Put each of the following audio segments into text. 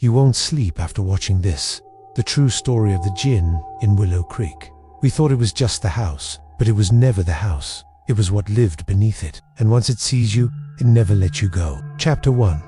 You won't sleep after watching this. The true story of the Jinn in Willow Creek. We thought it was just the house, but it was never the house. It was what lived beneath it, and once it sees you, it never lets you go. Chapter 1.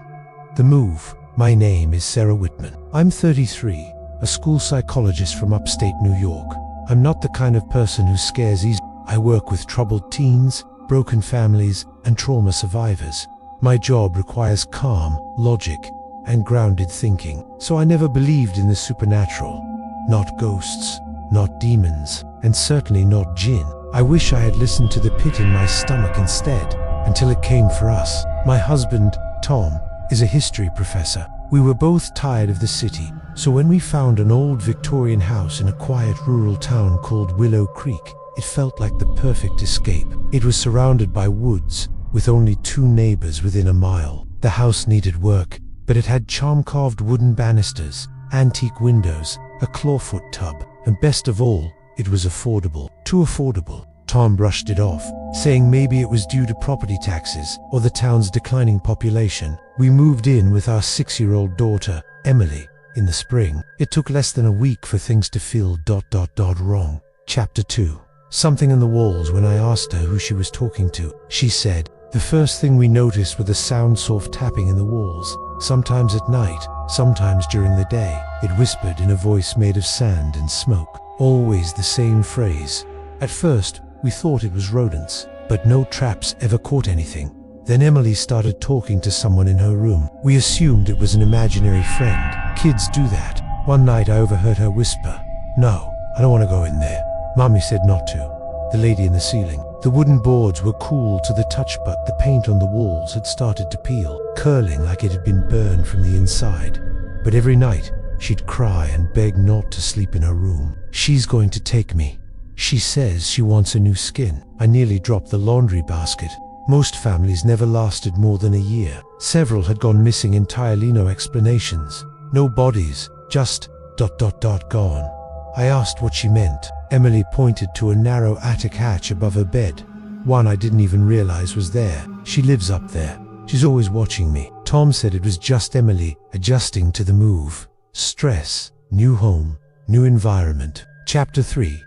The Move. My name is Sarah Whitman. I'm 33, a school psychologist from upstate New York. I'm not the kind of person who scares easily. I work with troubled teens, broken families, and trauma survivors. My job requires calm, logic, and grounded thinking, so I never believed in the supernatural. Not ghosts, not demons, and certainly not Jinn. I wish I had listened to the pit in my stomach instead, until it came for us. My husband, Tom, is a history professor. We were both tired of the city, so when we found an old Victorian house in a quiet rural town called Willow Creek, it felt like the perfect escape. It was surrounded by woods, with only 2 neighbors within a mile. The house needed work, but it had charm-carved wooden banisters, antique windows, a clawfoot tub, and best of all, it was affordable. Too affordable. Tom brushed it off, saying maybe it was due to property taxes or the town's declining population. We moved in with our 6-year-old daughter, Emily, in the spring. It took less than a week for things to feel ... wrong. Chapter 2. Something in the walls. When I asked her who she was talking to, she said, the first thing we noticed were the soft tapping in the walls, sometimes at night, sometimes during the day. It whispered in a voice made of sand and smoke, always the same phrase. At first, we thought it was rodents, but no traps ever caught anything. Then Emily started talking to someone in her room. We assumed it was an imaginary friend. Kids do that. One night I overheard her whisper, "No, I don't want to go in there." Mommy said not to. The lady in the ceiling. The wooden boards were cool to the touch, but the paint on the walls had started to peel, curling like it had been burned from the inside. But every night, she'd cry and beg not to sleep in her room. "She's going to take me. She says she wants a new skin." I nearly dropped the laundry basket. Most families never lasted more than a year. Several had gone missing entirely, no explanations. No bodies, just ... gone. I asked what she meant. Emily pointed to a narrow attic hatch above her bed, one I didn't even realize was there. "She lives up there. She's always watching me." Tom said it was just Emily adjusting to the move. Stress, new home, new environment. Chapter 3.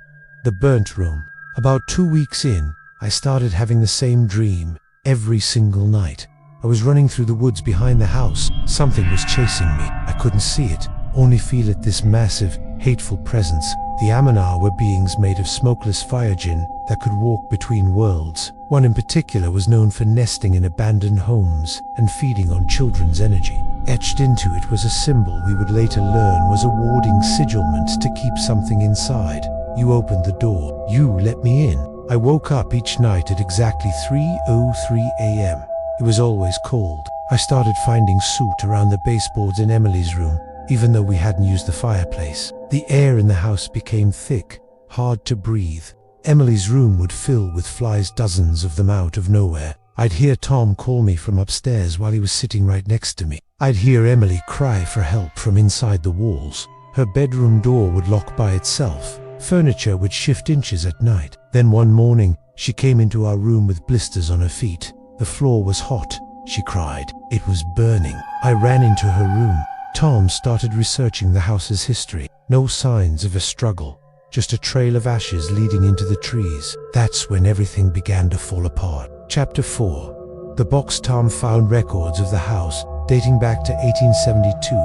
The Burnt Room. About 2 weeks in, I started having the same dream every single night. I was running through the woods behind the house. Something was chasing me. I couldn't see it, only feel it, this massive, hateful presence. The Amanar were beings made of smokeless fire Jinn that could walk between worlds. One in particular was known for nesting in abandoned homes and feeding on children's energy. Etched into it was a symbol we would later learn was a warding sigilment to keep something inside. You opened the door. You let me in. I woke up each night at exactly 3:03 a.m. It was always cold. I started finding soot around the baseboards in Emily's room, even though we hadn't used the fireplace. The air in the house became thick, hard to breathe. Emily's room would fill with flies, dozens of them out of nowhere. I'd hear Tom call me from upstairs while he was sitting right next to me. I'd hear Emily cry for help from inside the walls. Her bedroom door would lock by itself. Furniture would shift inches at night. Then one morning, she came into our room with blisters on her feet. "The floor was hot," she cried. "It was burning." I ran into her room. Tom started researching the house's history. No signs of a struggle, just a trail of ashes leading into the trees. That's when everything began to fall apart. Chapter 4. The box. Tom found records of the house dating back to 1872.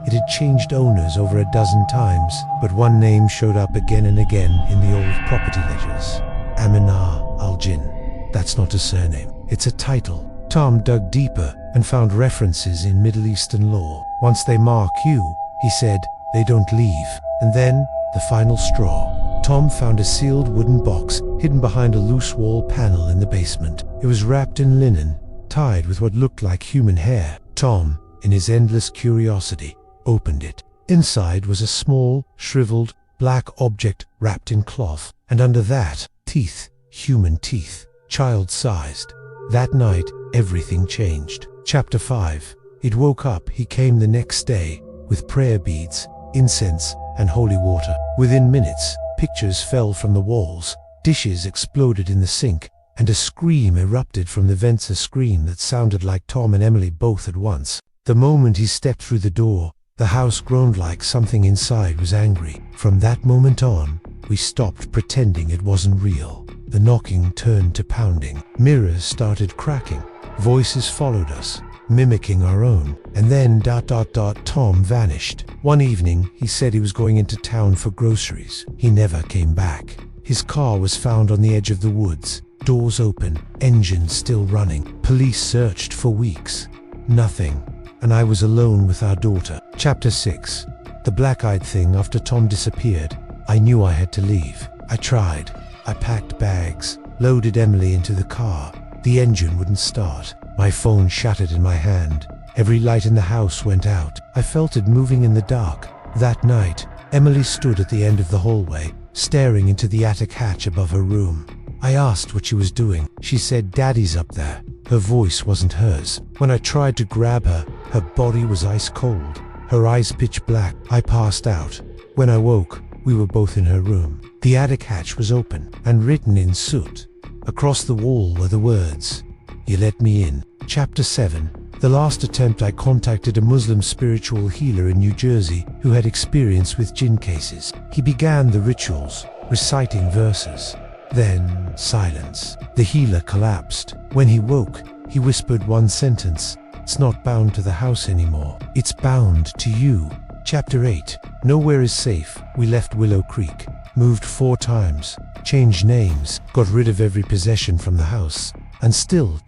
It had changed owners over a dozen times, but one name showed up again and again in the old property ledgers. Amanar al-Jinn. That's not a surname, it's a title. Tom dug deeper and found references in Middle Eastern law. Once they mark you, he said, they don't leave. And then, the final straw. Tom found a sealed wooden box hidden behind a loose wall panel in the basement. It was wrapped in linen, tied with what looked like human hair. Tom, in his endless curiosity, opened it. Inside was a small, shriveled, black object wrapped in cloth, and under that, teeth, human teeth, child-sized. That night, everything changed. Chapter 5. It woke up. He came the next day with prayer beads, incense, and holy water. Within minutes, pictures fell from the walls, dishes exploded in the sink, and a scream erupted from the vents, a scream that sounded like Tom and Emily both at once. The moment he stepped through the door, The house groaned like something inside was angry. From that moment on, we stopped pretending it wasn't real. The knocking turned to pounding. Mirrors started cracking. Voices followed us, mimicking our own. And then ... Tom vanished. One evening, he said he was going into town for groceries. He never came back. His car was found on the edge of the woods. Doors open, engine still running. Police searched for weeks. Nothing. And I was alone with our daughter. Chapter 6. The black-eyed thing. After Tom disappeared, I knew I had to leave. I tried. I packed bags, loaded Emily into the car. The engine wouldn't start. My phone shattered in my hand. Every light in the house went out. I felt it moving in the dark. That night, Emily stood at the end of the hallway, staring into the attic hatch above her room. I asked what she was doing. She said, "Daddy's up there." Her voice wasn't hers. When I tried to grab her, her body was ice cold, her eyes pitch black. I passed out. When I woke, we were both in her room. The attic hatch was open, and written in soot across the wall were the words, "You let me in." Chapter 7. The last attempt. I contacted a Muslim spiritual healer in New Jersey who had experience with Jinn cases. He began the rituals, reciting verses. Then, silence. The healer collapsed. When he woke, he whispered one sentence, "It's not bound to the house anymore. It's bound to you." Chapter 8. Nowhere is safe. We left Willow Creek, moved 4 times, changed names, got rid of every possession from the house, and still ...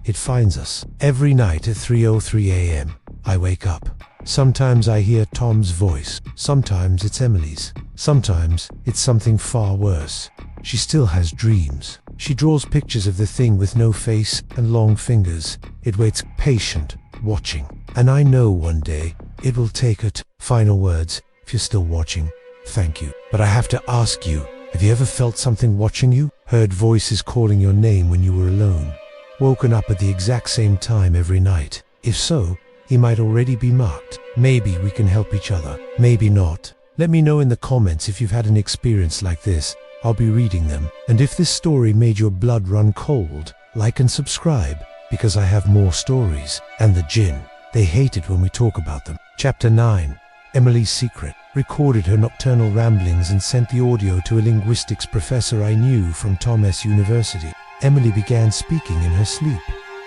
it finds us. Every night at 3:03 a.m., I wake up. Sometimes I hear Tom's voice, sometimes it's Emily's, sometimes it's something far worse. She still has dreams. She draws pictures of the thing with no face and long fingers. It waits, patient, watching. And I know one day it will take it. Final words, if you're still watching, thank you. But I have to ask you, have you ever felt something watching you? Heard voices calling your name when you were alone? Woken up at the exact same time every night? If so, he might already be marked. Maybe we can help each other. Maybe not. Let me know in the comments if you've had an experience like this. I'll be reading them. And if this story made your blood run cold, like and subscribe, because I have more stories. And the Jinn, they hate it when we talk about them. Chapter 9. Emily's secret. Recorded her nocturnal ramblings and sent the audio to a linguistics professor I knew from Thomas University. Emily began speaking in her sleep.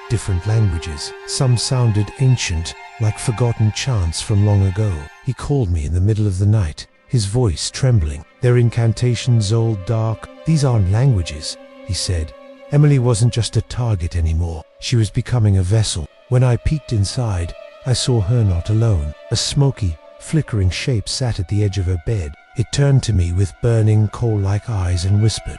Different languages. Some sounded ancient, like forgotten chants from long ago. He called me in the middle of the night, his voice trembling. "They're incantations, old dark. These aren't languages," he said. Emily wasn't just a target anymore. She was becoming a vessel. When I peeked inside, I saw her not alone. A smoky, flickering shape sat at the edge of her bed. It turned to me with burning, coal-like eyes and whispered.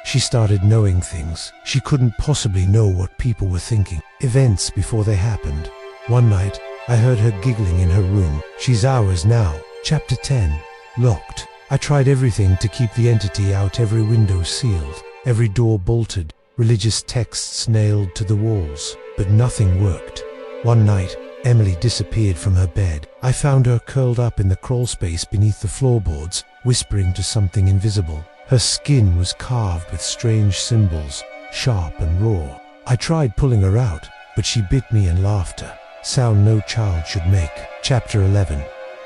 She started knowing things. She couldn't possibly know what people were thinking. Events before they happened. One night, I heard her giggling in her room. She's ours now. Chapter 10. Locked. I tried everything to keep the entity out. Every window sealed, every door bolted, religious texts nailed to the walls. But nothing worked. One night, Emily disappeared from her bed. I found her curled up in the crawl space beneath the floorboards, whispering to something invisible. Her skin was carved with strange symbols, sharp and raw. I tried pulling her out, but she bit me and laughed. Sound no child should make. Chapter 11.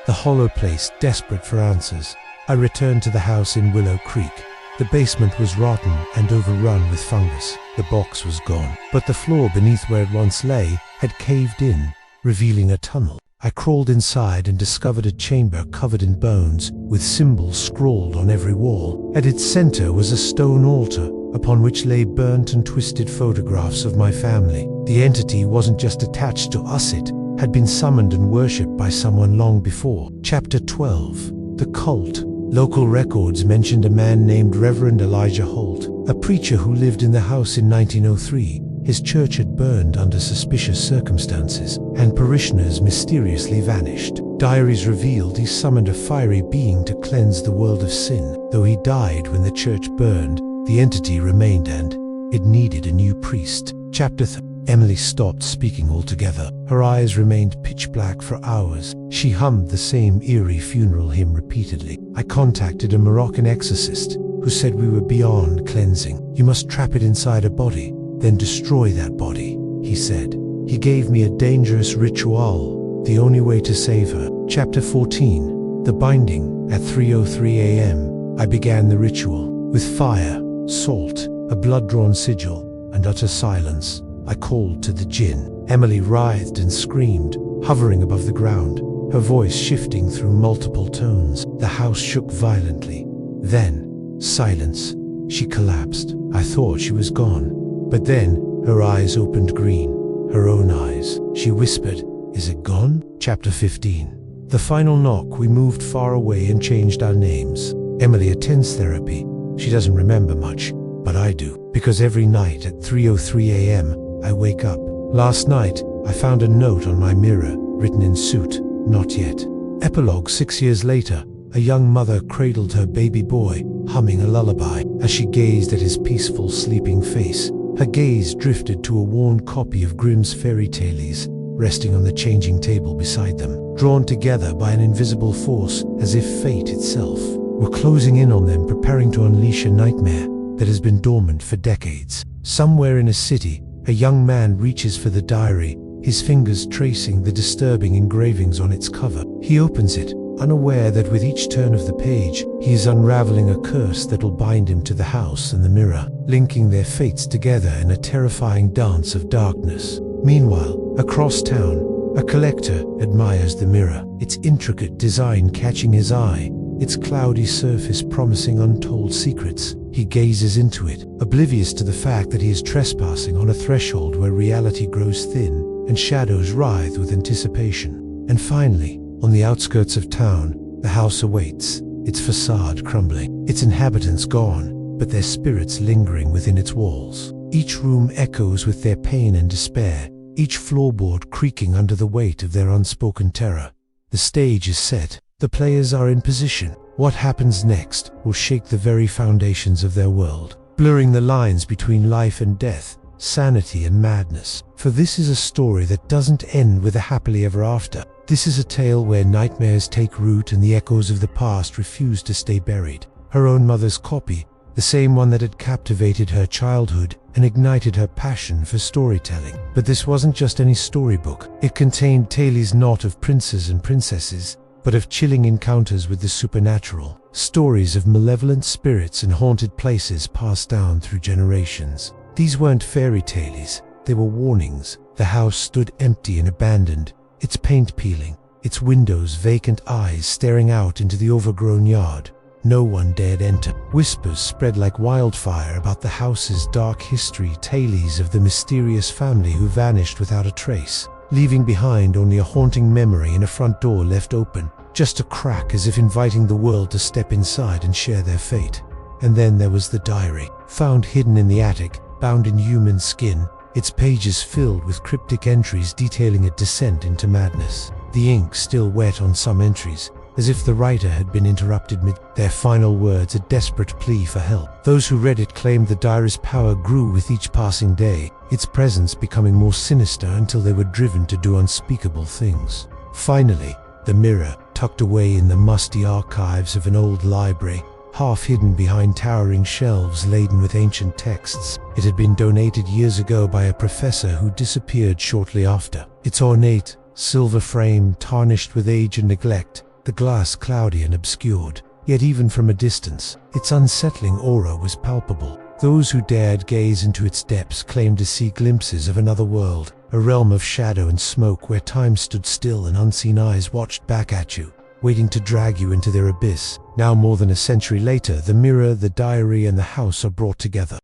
The hollow place. Desperate for answers, I returned to the house in Willow Creek. The basement was rotten and overrun with fungus. The box was gone, but the floor beneath where it once lay had caved in, revealing a tunnel. I crawled inside and discovered a chamber covered in bones, with symbols scrawled on every wall. At its center was a stone altar, upon which lay burnt and twisted photographs of my family. The entity wasn't just attached to us, it had been summoned and worshipped by someone long before. Chapter 12. The Cult. Local records mentioned a man named Reverend Elijah Holt, a preacher who lived in the house in 1903. His church had burned under suspicious circumstances, and parishioners mysteriously vanished. Diaries revealed he summoned a fiery being to cleanse the world of sin. Though he died when the church burned, the entity remained and it needed a new priest. Chapter 3. Emily stopped speaking altogether. Her eyes remained pitch black for hours. She hummed the same eerie funeral hymn repeatedly. I contacted a Moroccan exorcist who said we were beyond cleansing. "You must trap it inside a body, then destroy that body," he said. He gave me a dangerous ritual the only way to save her. Chapter 14. The Binding. At 3:03 a.m., I began the ritual. With fire, salt, a blood-drawn sigil, and utter silence, I called to the Jinn. Emily writhed and screamed, hovering above the ground, her voice shifting through multiple tones. The house shook violently. Then, silence. She collapsed. I thought she was gone. But then, her eyes opened green. Her own eyes. She whispered, "Is it gone?" Chapter 15. The final knock. We moved far away and changed our names. Emily attends therapy. She doesn't remember much, but I do, because every night at 3:03 a.m., I wake up. Last night, I found a note on my mirror, written in suit, "Not yet." Epilogue. 6 years later, a young mother cradled her baby boy, humming a lullaby. As she gazed at his peaceful, sleeping face, her gaze drifted to a worn copy of Grimm's fairy tales, resting on the changing table beside them. Drawn together by an invisible force, as if fate itself were closing in on them, preparing to unleash a nightmare that has been dormant for decades. Somewhere in a city, a young man reaches for the diary, his fingers tracing the disturbing engravings on its cover. He opens it, unaware that with each turn of the page, he is unraveling a curse that will bind him to the house and the mirror, linking their fates together in a terrifying dance of darkness. Meanwhile, across town, a collector admires the mirror, its intricate design catching his eye, its cloudy surface promising untold secrets. He gazes into it, oblivious to the fact that he is trespassing on a threshold where reality grows thin and shadows writhe with anticipation. And finally, on the outskirts of town, the house awaits, its facade crumbling, its inhabitants gone, but their spirits lingering within its walls. Each room echoes with their pain and despair, each floorboard creaking under the weight of their unspoken terror. The stage is set. The players are in position. What happens next will shake the very foundations of their world, blurring the lines between life and death, sanity and madness. For this is a story that doesn't end with a happily ever after. This is a tale where nightmares take root and the echoes of the past refuse to stay buried. Her own mother's copy, the same one that had captivated her childhood and ignited her passion for storytelling. But this wasn't just any storybook. It contained tales not of princes and princesses, but of chilling encounters with the supernatural, stories of malevolent spirits and haunted places passed down through generations. These weren't fairy tales, they were warnings. The house stood empty and abandoned, its paint peeling, its windows vacant eyes staring out into the overgrown yard. No one dared enter. Whispers spread like wildfire about the house's dark history, tales of the mysterious family who vanished without a trace, leaving behind only a haunting memory and a front door left open, just a crack as if inviting the world to step inside and share their fate. And then there was the diary, found hidden in the attic, bound in human skin, its pages filled with cryptic entries detailing a descent into madness. The ink still wet on some entries, as if the writer had been interrupted mid their final words, a desperate plea for help. Those who read it claimed the diary's power grew with each passing day, its presence becoming more sinister until they were driven to do unspeakable things. Finally, the mirror, tucked away in the musty archives of an old library, half hidden behind towering shelves laden with ancient texts. It had been donated years ago by a professor who disappeared shortly after. Its ornate, silver frame tarnished with age and neglect, the glass cloudy and obscured. Yet even from a distance, its unsettling aura was palpable. Those who dared gaze into its depths claimed to see glimpses of another world, a realm of shadow and smoke where time stood still and unseen eyes watched back at you, waiting to drag you into their abyss. Now more than a century later, the mirror, the diary, and the house are brought together.